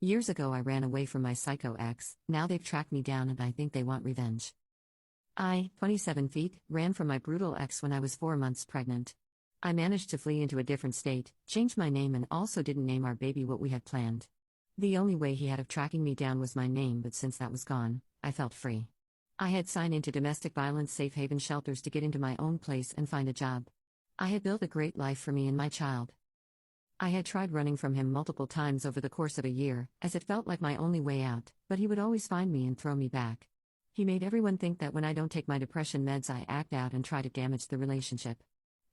Years ago, I ran away from my psycho ex. Now they've tracked me down and I think they want revenge. I, 27 feet, ran from my brutal ex when I was 4 months pregnant. I managed to flee into a different state, changed my name, and also didn't name our baby what we had planned. The only way he had of tracking me down was my name, but since that was gone, I felt free. I had signed into domestic violence safe haven shelters to get into my own place and find a job. I had built a great life for me and my child. I had tried running from him multiple times over the course of a year, as it felt like my only way out, but he would always find me and throw me back. He made everyone think that when I don't take my depression meds, I act out and try to damage the relationship.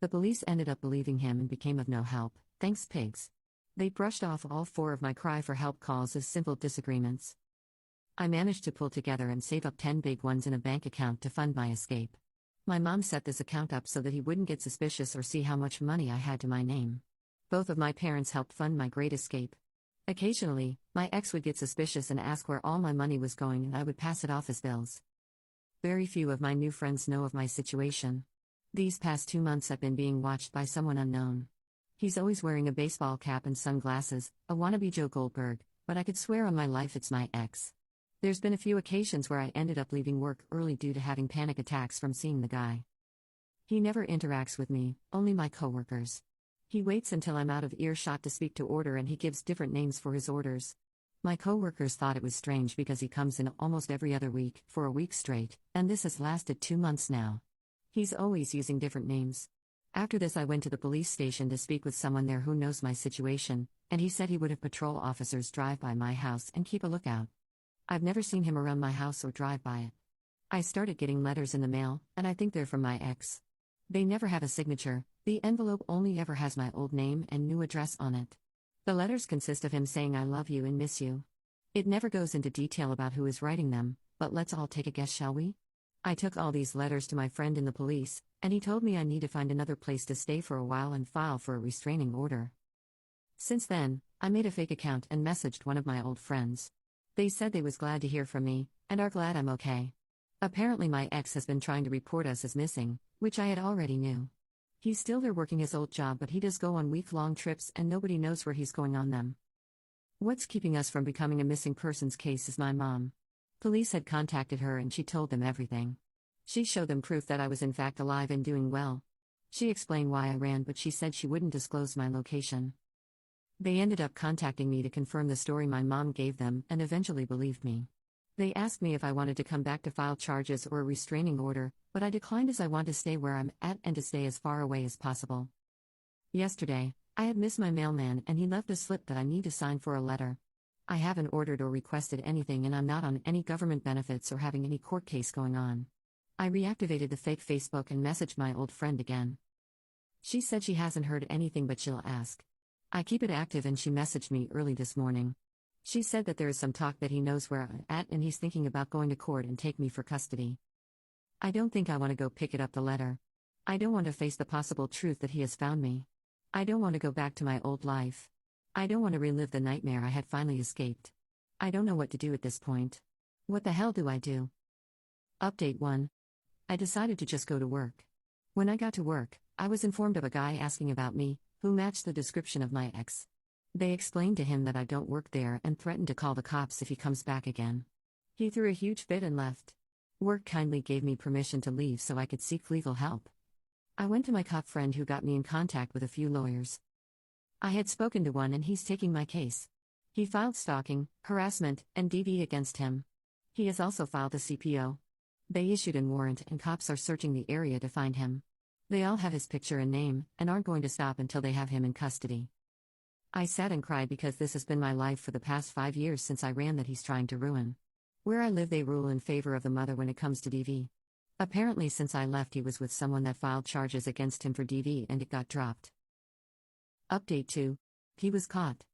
The police ended up believing him and became of no help, thanks pigs. They brushed off all 4 of my cry for help calls as simple disagreements. I managed to pull together and save up 10 big ones in a bank account to fund my escape. My mom set this account up so that he wouldn't get suspicious or see how much money I had to my name. Both of my parents helped fund my great escape. Occasionally, my ex would get suspicious and ask where all my money was going, and I would pass it off as bills. Very few of my new friends know of my situation. These past 2 months I've been being watched by someone unknown. He's always wearing a baseball cap and sunglasses, a wannabe Joe Goldberg, but I could swear on my life it's my ex. There's been a few occasions where I ended up leaving work early due to having panic attacks from seeing the guy. He never interacts with me, only my coworkers. He waits until I'm out of earshot to speak to order, and he gives different names for his orders. My coworkers thought it was strange because he comes in almost every other week, for a week straight, and this has lasted 2 months now. He's always using different names. After this I went to the police station to speak with someone there who knows my situation, and he said he would have patrol officers drive by my house and keep a lookout. I've never seen him around my house or drive by it. I started getting letters in the mail, and I think they're from my ex. They never have a signature. The envelope only ever has my old name and new address on it. The letters consist of him saying I love you and miss you. It never goes into detail about who is writing them, but let's all take a guess, shall we? I took all these letters to my friend in the police, and he told me I need to find another place to stay for a while and file for a restraining order. Since then, I made a fake account and messaged one of my old friends. They said they was glad to hear from me, and are glad I'm okay. Apparently my ex has been trying to report us as missing, which I had already knew. He's still there working his old job, but he does go on week-long trips and nobody knows where he's going on them. What's keeping us from becoming a missing persons case is my mom. Police had contacted her and she told them everything. She showed them proof that I was in fact alive and doing well. She explained why I ran, but she said she wouldn't disclose my location. They ended up contacting me to confirm the story my mom gave them and eventually believed me. They asked me if I wanted to come back to file charges or a restraining order, but I declined as I want to stay where I'm at and to stay as far away as possible. Yesterday, I had missed my mailman and he left a slip that I need to sign for a letter. I haven't ordered or requested anything and I'm not on any government benefits or having any court case going on. I reactivated the fake Facebook and messaged my old friend again. She said she hasn't heard anything but she'll ask. I keep it active and she messaged me early this morning. She said that there is some talk that he knows where I'm at and he's thinking about going to court and take me for custody. I don't think I want to go pick it up the letter. I don't want to face the possible truth that he has found me. I don't want to go back to my old life. I don't want to relive the nightmare I had finally escaped. I don't know what to do at this point. What the hell do I do? Update 1. I decided to just go to work. When I got to work, I was informed of a guy asking about me, who matched the description of my ex. They explained to him that I don't work there and threatened to call the cops if he comes back again. He threw a huge fit and left. Work kindly gave me permission to leave so I could seek legal help. I went to my cop friend who got me in contact with a few lawyers. I had spoken to one and he's taking my case. He filed stalking, harassment, and DV against him. He has also filed a CPO. They issued an warrant and cops are searching the area to find him. They all have his picture and name and aren't going to stop until they have him in custody. I sat and cried because this has been my life for the past 5 years since I ran that he's trying to ruin. Where I live they rule in favor of the mother when it comes to DV. Apparently since I left he was with someone that filed charges against him for DV and it got dropped. Update 2. He was caught.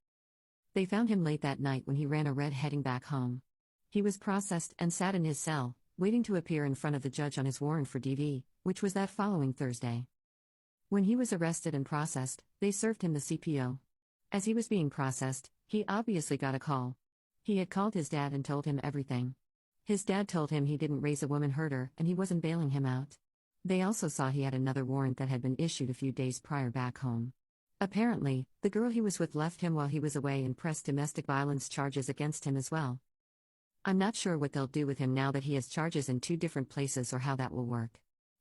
They found him late that night when he ran a red heading back home. He was processed and sat in his cell, waiting to appear in front of the judge on his warrant for DV, which was that following Thursday. When he was arrested and processed, they served him the CPO. As he was being processed, he obviously got a call. He had called his dad and told him everything. His dad told him he didn't raise a woman herder and he wasn't bailing him out. They also saw he had another warrant that had been issued a few days prior back home. Apparently, the girl he was with left him while he was away and pressed domestic violence charges against him as well. I'm not sure what they'll do with him now that he has charges in two different places or how that will work.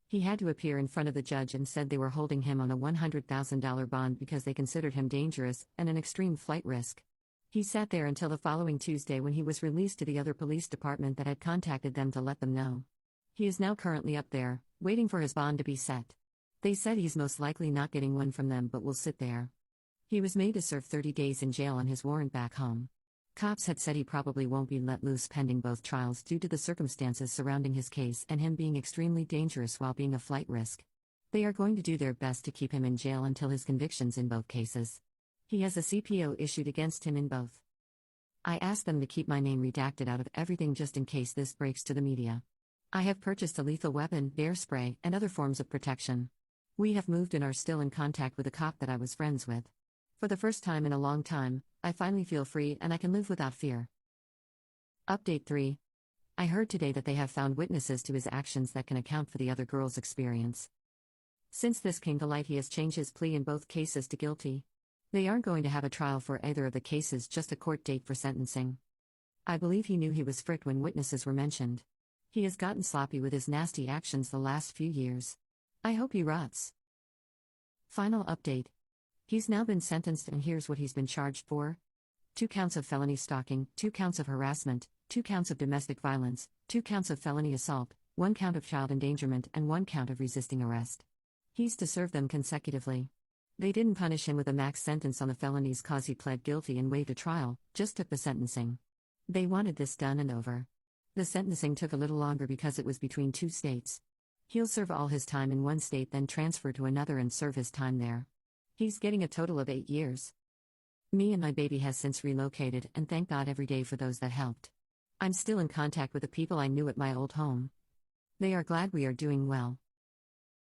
He had to appear in front of the judge and said they were holding him on a $100,000 bond because they considered him dangerous and an extreme flight risk. He sat there until the following Tuesday when he was released to the other police department that had contacted them to let them know. He is now currently up there, waiting for his bond to be set. They said he's most likely not getting one from them but will sit there. He was made to serve 30 days in jail on his warrant back home. Cops had said he probably won't be let loose pending both trials due to the circumstances surrounding his case and him being extremely dangerous while being a flight risk. They are going to do their best to keep him in jail until his convictions in both cases. He has a CPO issued against him in both. I asked them to keep my name redacted out of everything just in case this breaks to the media. I have purchased a lethal weapon, bear spray, and other forms of protection. We have moved and are still in contact with a cop that I was friends with. For the first time in a long time, I finally feel free and I can live without fear. Update 3. I heard today that they have found witnesses to his actions that can account for the other girl's experience. Since this came to light, he has changed his plea in both cases to guilty. They aren't going to have a trial for either of the cases, just a court date for sentencing. I believe he knew he was fricked when witnesses were mentioned. He has gotten sloppy with his nasty actions the last few years. I hope he rots. Final update. He's now been sentenced and here's what he's been charged for. 2 counts of felony stalking, 2 counts of harassment, 2 counts of domestic violence, 2 counts of felony assault, 1 count of child endangerment and 1 count of resisting arrest. He's to serve them consecutively. They didn't punish him with a max sentence on the felonies cause he pled guilty and waived a trial, just took the sentencing. They wanted this done and over. The sentencing took a little longer because it was between 2 states. He'll serve all his time in one state then transfer to another and serve his time there. He's getting a total of 8 years. Me and my baby has since relocated and thank God every day for those that helped. I'm still in contact with the people I knew at my old home. They are glad we are doing well.